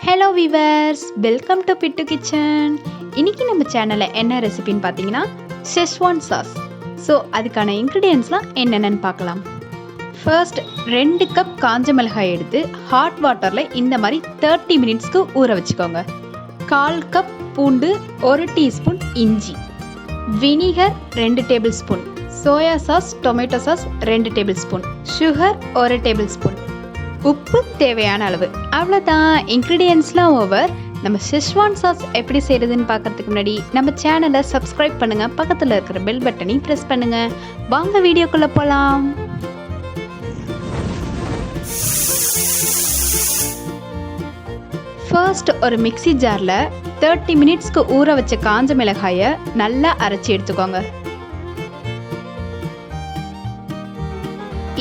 Hello viewers, welcome to bit kitchen. இன்றைக்கி நம்ம சேனலில் என்ன ரெசிபின்னு பார்த்தீங்கன்னா ஷெஸ்வான் சாஸ். ஸோ அதுக்கான இன்க்ரீடியன்ட்ஸ்லாம் என்னென்னு பார்க்கலாம். ஃபர்ஸ்ட் 2 கப் காஞ்ச மிளகாய் எடுத்து ஹாட் வாட்டரில் இந்த மாதிரி 30 மினிட்ஸ்க்கு ஊற வச்சுக்கோங்க. 1/4 கப் பூண்டு, 1 டீஸ்பூன் இஞ்சி, vinegar 2 table spoon, soya sauce, tomato sauce 2 table spoon, sugar 1 table spoon, உப்பு தேவையான அளவு. அவ்வளோதான், இன்க்ரீடியன்ட்ஸ்லாம் ஓவர். நம்ம ஷெஸ்வான் சாஸ் எப்படி செய்கிறதுன்னு பார்க்கறதுக்கு முன்னாடி நம்ம சேனலை சப்ஸ்கிரைப் பண்ணுங்கள், பக்கத்தில் இருக்கிற பெல் பட்டனையும் ப்ரெஸ் பண்ணுங்கள். வாங்க வீடியோக்குள்ளே போகலாம். ஃபர்ஸ்ட் ஒரு மிக்ஸி ஜாரில் 30 மினிட்ஸ்க்கு ஊற வச்ச காஞ்ச மிளகாயை நல்லா அரைச்சி எடுத்துக்கோங்க.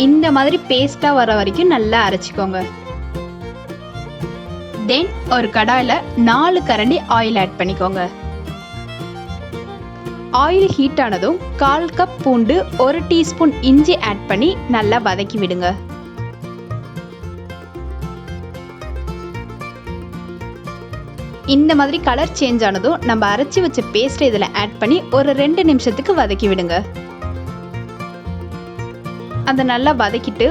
இந்த மாதிரி பேஸ்டா வர வரைக்கும் நல்லா அரைச்சிக்கோங்க. தென் ஒரு கடாயில 4 கரண்டி ஆயில் ஆட் பண்ணிக்கோங்க. ஆயில் ஹீட் ஆனதும் 1/4 கப் பூண்டு, 1 டீஸ்பூன் இஞ்சி ஆட் பண்ணி நல்லா வதக்கி விடுங்க. இந்த மாதிரி கலர் சேஞ்ச் ஆனதும் நம்ம அரைச்சி வச்ச பேஸ்ட் இதில் ஆட் பண்ணி ஒரு 2 நிமிஷத்துக்கு வதக்கி விடுங்க. அதை நல்லா வதக்கிட்டு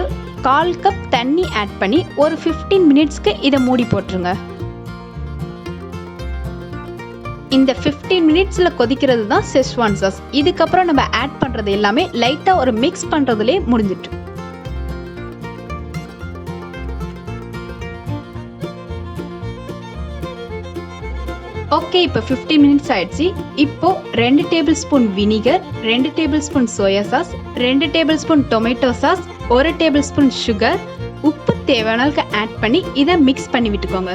1/4 கப் தண்ணி ஆட் பண்ணி ஒரு 15 மினிட்ஸ்க்கு இதை மூடி போட்டுருங்க. இந்த 15 மினிட்ஸில் கொதிக்கிறது தான் ஷெஸ்வான் சாஸ். இதுக்கப்புறம் நம்ம ஆட் பண்ணுறது எல்லாமே லைட்டாக ஒரு மிக்ஸ் பண்ணுறதுலே முடிஞ்சிட்டு. ஓகே, இப்போ 15 மினிட்ஸ் ஆயிடுச்சு. இப்போ 2 table spoon vinegar, 2 table spoon soya sauce, 2 table spoon tomato sauce, 1 table spoon sugar, உப்பு தேவையான அளவுக்கு ஆட் பண்ணி இதை மிக்ஸ் பண்ணி விட்டுக்கோங்க.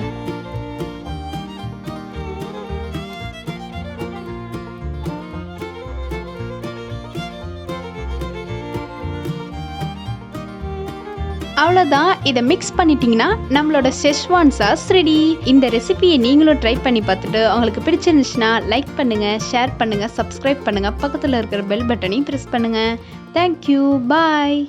அவ்வளோதான், இதை மிக்ஸ் பண்ணிட்டீங்கன்னா நம்மளோட ஷெஸ்வான் சாஸ் ரெடி. இந்த ரெசிபியை நீங்களும் ட்ரை பண்ணி பார்த்துட்டு உங்களுக்கு பிடிச்சிருந்துச்சுன்னா லைக் பண்ணுங்கள், ஷேர் பண்ணுங்கள், சப்ஸ்கிரைப் பண்ணுங்கள், பக்கத்தில் இருக்கிற பெல் பட்டனையும் ப்ரெஸ் பண்ணுங்கள். தேங்க்யூ, பாய்.